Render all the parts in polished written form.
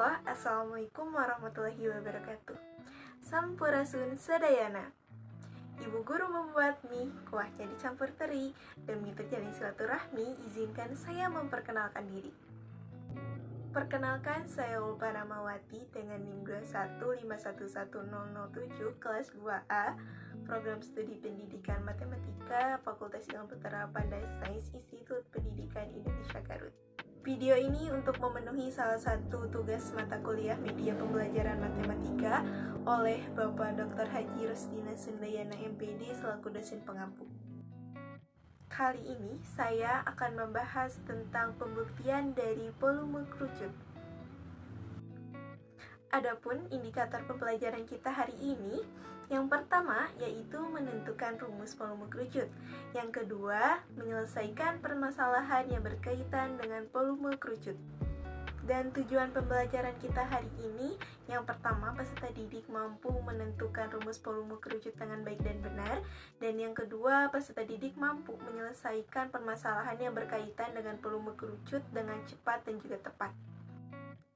Halo, Assalamualaikum warahmatullahi wabarakatuh. Sampurasun Sadayana. Ibu guru membuat mie, kuahnya dicampur teri. Demi terjalin silaturahmi, izinkan saya memperkenalkan diri. Perkenalkan, saya Ulfa Ramawati dengan NIM 215111007 kelas 2A, Program Studi Pendidikan Matematika, Fakultas Ilmu Penerapan dan Sains Institut Pendidikan Indonesia Garut. Video ini untuk memenuhi salah satu tugas mata kuliah media pembelajaran matematika oleh Bapak Dr. Haji Rusdina Sundayana MPD selaku dosen pengampu. Kali ini saya akan membahas tentang pembuktian dari volume kerucut. Adapun indikator pembelajaran kita hari ini, yang pertama yaitu menentukan rumus volume kerucut. Yang kedua, menyelesaikan permasalahan yang berkaitan dengan volume kerucut. Dan tujuan pembelajaran kita hari ini, yang pertama peserta didik mampu menentukan rumus volume kerucut dengan baik dan benar. Dan yang kedua, peserta didik mampu menyelesaikan permasalahan yang berkaitan dengan volume kerucut dengan cepat dan juga tepat.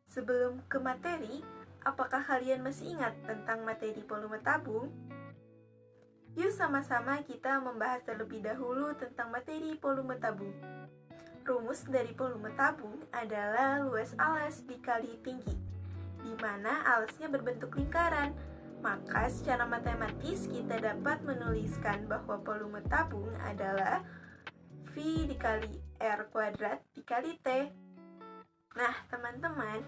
Sebelum ke materi, apakah kalian masih ingat tentang materi volume tabung? Yuk sama-sama kita membahas terlebih dahulu tentang materi volume tabung. Rumus dari volume tabung adalah luas alas dikali tinggi, di mana alasnya berbentuk lingkaran. Maka secara matematis kita dapat menuliskan bahwa volume tabung adalah V dikali R kuadrat dikali T. Nah teman-teman,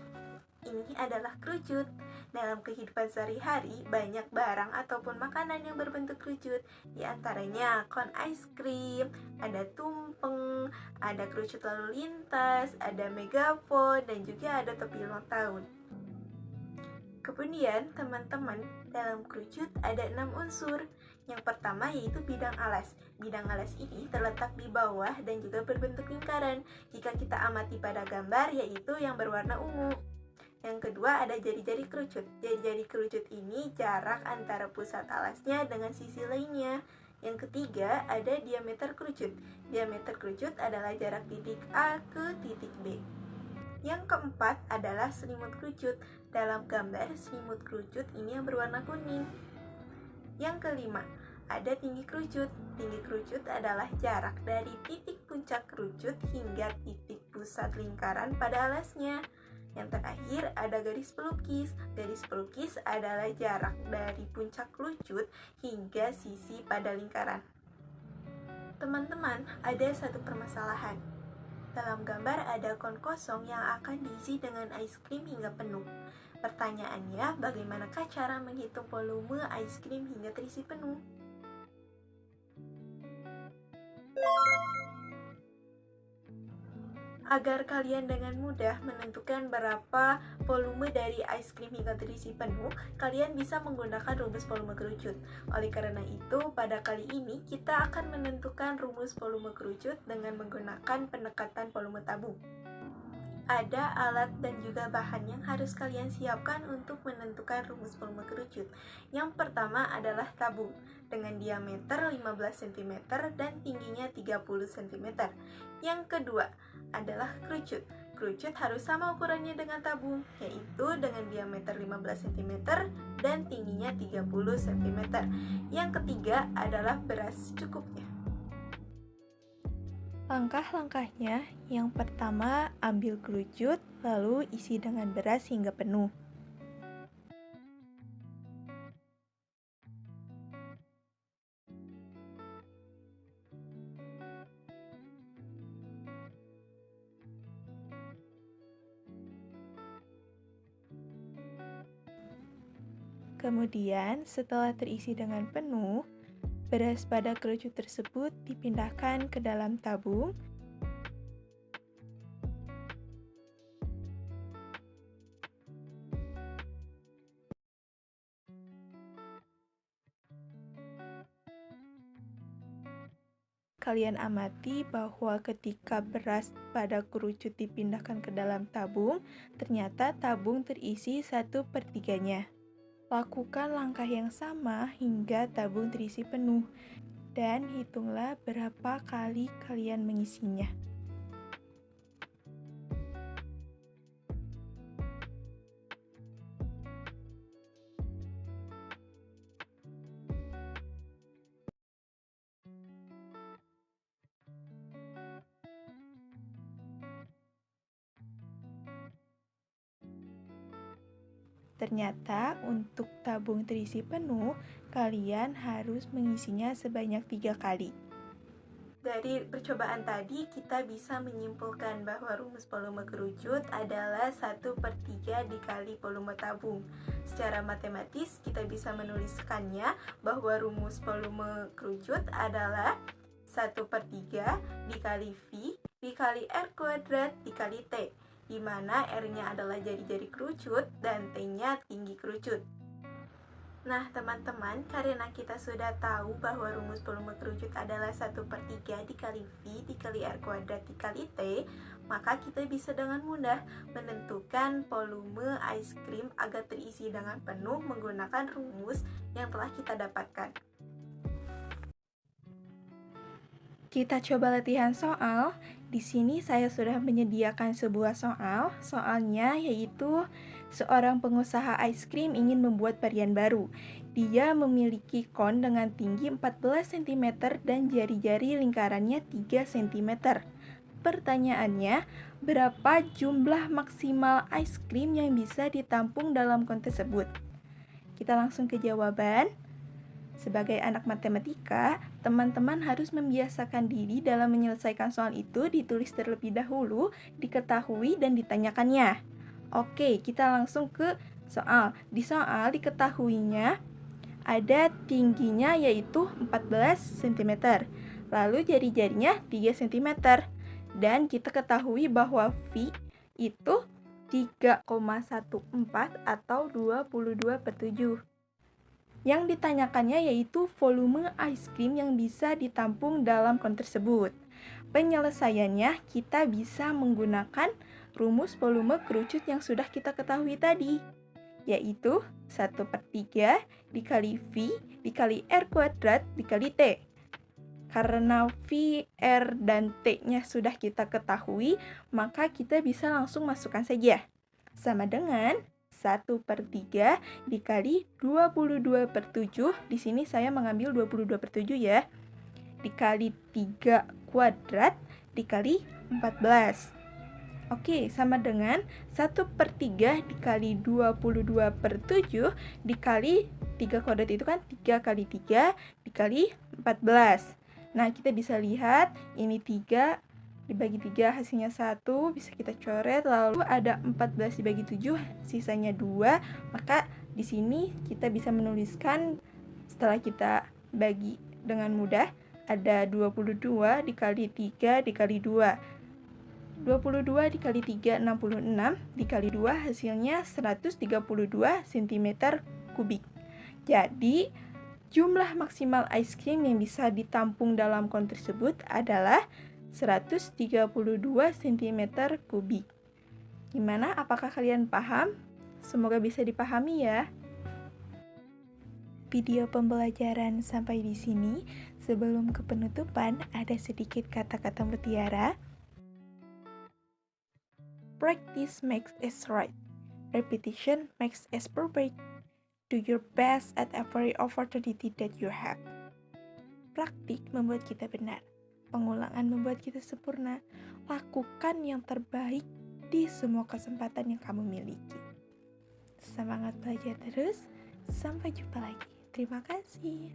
ini adalah kerucut. Dalam kehidupan sehari-hari, banyak barang ataupun makanan yang berbentuk kerucut. Di antaranya kon ice cream, ada tumpeng, ada kerucut lalu lintas, ada megafon, dan juga ada topi ulang tahun. Kemudian, teman-teman, dalam kerucut ada 6 unsur. Yang pertama yaitu bidang alas. Bidang alas ini terletak di bawah dan juga berbentuk lingkaran. Jika kita amati pada gambar, yaitu yang berwarna ungu. Yang kedua ada jari-jari kerucut. Jari-jari kerucut ini jarak antara pusat alasnya dengan sisi lainnya. Yang ketiga ada diameter kerucut. Diameter kerucut adalah jarak titik A ke titik B. Yang keempat adalah selimut kerucut. Dalam gambar selimut kerucut ini yang berwarna kuning. Yang kelima ada tinggi kerucut. Tinggi kerucut adalah jarak dari titik puncak kerucut hingga titik pusat lingkaran pada alasnya. Yang terakhir ada garis pelukis. Garis pelukis adalah jarak dari puncak kerucut hingga sisi pada lingkaran. Teman-teman, ada satu permasalahan. Dalam gambar ada kon kosong yang akan diisi dengan ice cream hingga penuh. Pertanyaannya, bagaimanakah cara menghitung volume ice cream hingga terisi penuh? Agar kalian dengan mudah menentukan berapa volume dari ice cream hingga terisi penuh, kalian bisa menggunakan rumus volume kerucut. Oleh karena itu, pada kali ini kita akan menentukan rumus volume kerucut dengan menggunakan pendekatan volume tabung. Ada alat dan juga bahan yang harus kalian siapkan untuk menentukan rumus volume kerucut. Yang pertama adalah tabung dengan diameter 15 cm dan tingginya 30 cm. Yang kedua adalah kerucut. Kerucut harus sama ukurannya dengan tabung, yaitu dengan diameter 15 cm dan tingginya 30 cm. Yang ketiga adalah beras secukupnya. Langkah-langkahnya, yang pertama ambil kerucut, lalu isi dengan beras hingga penuh. Kemudian, setelah terisi dengan penuh, beras pada kerucut tersebut dipindahkan ke dalam tabung. Kalian amati bahwa ketika beras pada kerucut dipindahkan ke dalam tabung, ternyata tabung terisi 1/3-nya. Lakukan langkah yang sama hingga tabung terisi penuh, dan hitunglah berapa kali kalian mengisinya. Ternyata untuk tabung terisi penuh, kalian harus mengisinya sebanyak 3 kali. Dari percobaan tadi, kita bisa menyimpulkan bahwa rumus volume kerucut adalah 1/3 dikali volume tabung. Secara matematis, kita bisa menuliskannya bahwa rumus volume kerucut adalah 1/3 dikali V dikali R kuadrat dikali T, di mana R-nya adalah jari-jari kerucut dan T-nya tinggi kerucut. Nah teman-teman, karena kita sudah tahu bahwa rumus volume kerucut adalah 1/3 dikali V dikali R kuadrat dikali T, maka kita bisa dengan mudah menentukan volume es krim agar terisi dengan penuh menggunakan rumus yang telah kita dapatkan. Kita coba latihan soal. Di sini saya sudah menyediakan sebuah soal. Soalnya yaitu seorang pengusaha es krim ingin membuat varian baru. Dia memiliki kon dengan tinggi 14 cm dan jari-jari lingkarannya 3 cm. Pertanyaannya, berapa jumlah maksimal es krim yang bisa ditampung dalam kon tersebut? Kita langsung ke jawaban. Sebagai anak matematika, teman-teman harus membiasakan diri dalam menyelesaikan soal itu, ditulis terlebih dahulu, diketahui, dan ditanyakannya. Oke, kita langsung ke soal. Di soal diketahuinya ada tingginya yaitu 14 cm, lalu jari-jarinya 3 cm, dan kita ketahui bahwa V itu 3,14 atau 22/7. Yang ditanyakannya yaitu volume es krim yang bisa ditampung dalam kon tersebut. Penyelesaiannya kita bisa menggunakan rumus volume kerucut yang sudah kita ketahui tadi, yaitu 1/3 dikali V dikali R kuadrat dikali T. Karena V, R, dan T-nya sudah kita ketahui, maka kita bisa langsung masukkan saja. Sama dengan 1/3 dikali 22/7. Di sini saya mengambil 22/7 ya. Dikali 3 kuadrat dikali 14. Oke, sama dengan 1/3 dikali 22/7 dikali 3 kuadrat itu kan 3 kali 3 dikali 14. Nah, kita bisa lihat ini 3 dibagi 3 hasilnya 1, bisa kita coret, lalu ada 14 dibagi 7 sisanya 2, maka di sini kita bisa menuliskan setelah kita bagi dengan mudah ada 22 dikali 3 dikali 2. 22 dikali 3 66, dikali 2 hasilnya 132 cm kubik. Jadi jumlah maksimal es krim yang bisa ditampung dalam kon tersebut adalah 132 cm kubik. Gimana? Apakah kalian paham? Semoga bisa dipahami ya. Video pembelajaran sampai di sini. Sebelum ke penutupan, ada sedikit kata-kata mutiara. Practice makes us right. Repetition makes us perfect. Do your best at every opportunity that you have. Praktik membuat kita benar. Pengulangan membuat kita sempurna. Lakukan yang terbaik di semua kesempatan yang kamu miliki. Semangat belajar terus. Sampai jumpa lagi. Terima kasih.